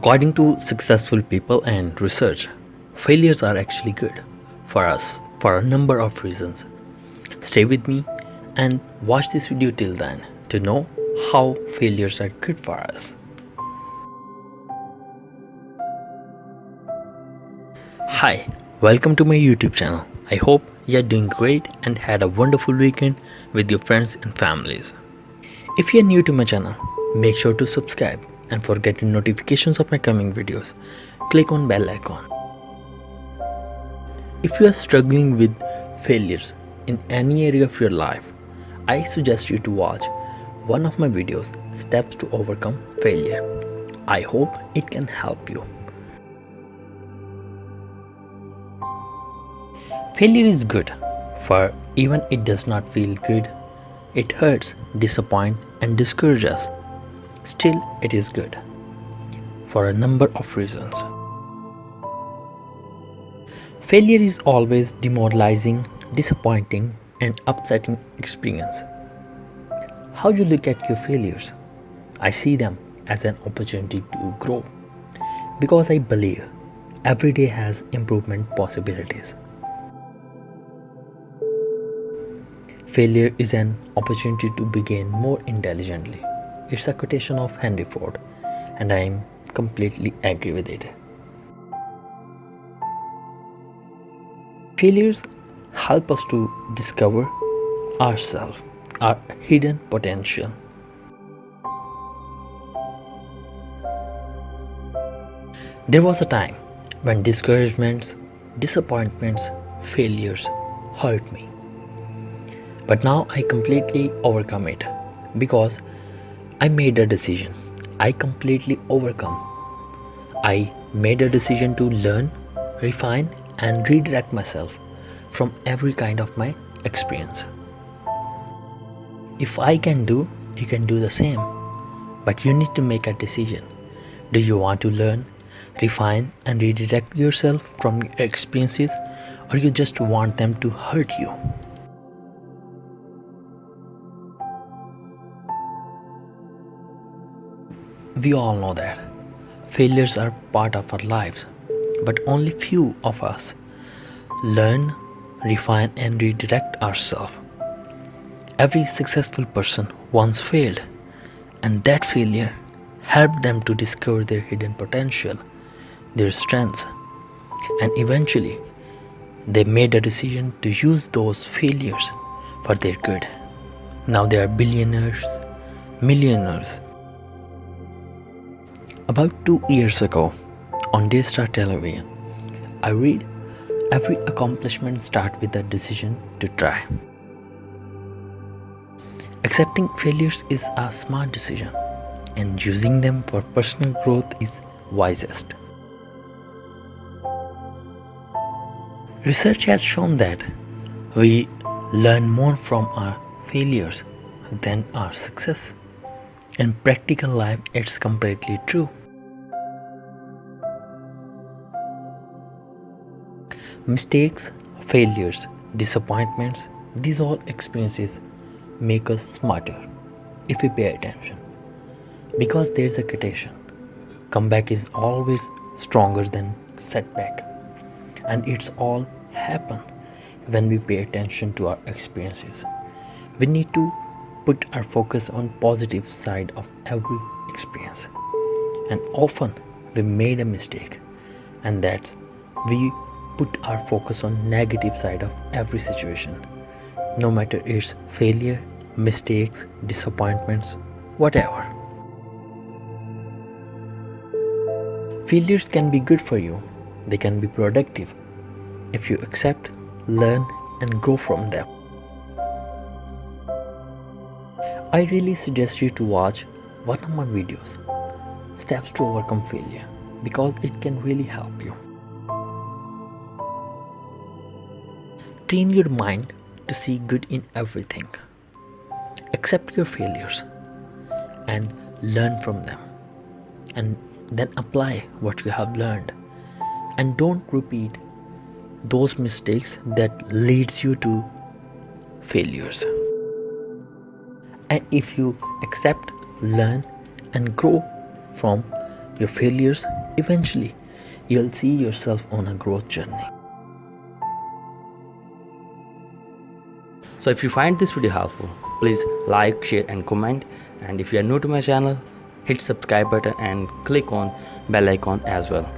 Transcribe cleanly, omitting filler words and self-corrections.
According to successful people and research, failures are actually good for us for a number of reasons. Stay with me and watch this video till then to know how failures are good for us. Hi, welcome to my YouTube channel. I hope you're doing great and had a wonderful weekend with your friends and families. If you're new to my channel, make sure to subscribe, and for getting notifications of my coming videos, click on bell icon. If you are struggling with failures in any area of your life, I suggest you to watch one of my videos, Steps to Overcome Failure. I hope it can help you. Failure is good, for even it does not feel good. It hurts, disappoints, and discourages us. Still, it is good for a number of reasons. Failure is always demoralizing, disappointing, and upsetting experience. How you look at your failures? I see them as an opportunity to grow, because I believe every day has improvement possibilities. Failure is an opportunity to begin more intelligently. It's a quotation of Henry Ford, and I am completely agree with it. Failures help us to discover ourselves, our hidden potential. There was a time when discouragements, disappointments, failures hurt me. But now I completely overcome it, because I made a decision. I completely overcome. I made a decision to learn, refine, and redirect myself from every kind of my experience. If I can do, you can do the same. But you need to make a decision. Do you want to learn, refine, and redirect yourself from your experiences, or you just want them to hurt you? We all know that failures are part of our lives, but only few of us learn, refine, and redirect ourselves. Every successful person once failed, and that failure helped them to discover their hidden potential, their strengths, and eventually they made a decision to use those failures for their good. Now they are billionaires, millionaires. About 2 years ago, on Daystar Television, I read, every accomplishment starts with a decision to try. Accepting failures is a smart decision, and using them for personal growth is wisest. Research has shown that we learn more from our failures than our success. In practical life, it's completely true. Mistakes, failures, disappointments, these all experiences make us smarter if we pay attention. Because there is a quotation, comeback is always stronger than setback. And it's all happen when we pay attention to our experiences. We need to put our focus on positive side of every experience. And often we made a mistake, and that's we put our focus on negative side of every situation, no matter it's failure, mistakes, disappointments, whatever. Failures can be good for you. They can be productive if you accept, learn, and grow from them. I really suggest you to watch one of my videos, Steps to Overcome Failure, because it can really help you. Train your mind to see good in everything. Accept your failures and learn from them, and then apply what you have learned, and don't repeat those mistakes that leads you to failures. And if you accept, learn, and grow from your failures, eventually you'll see yourself on a growth journey. So if you find this video helpful, please like, share and comment. And if you are new to my channel, hit subscribe button and click on bell icon as well.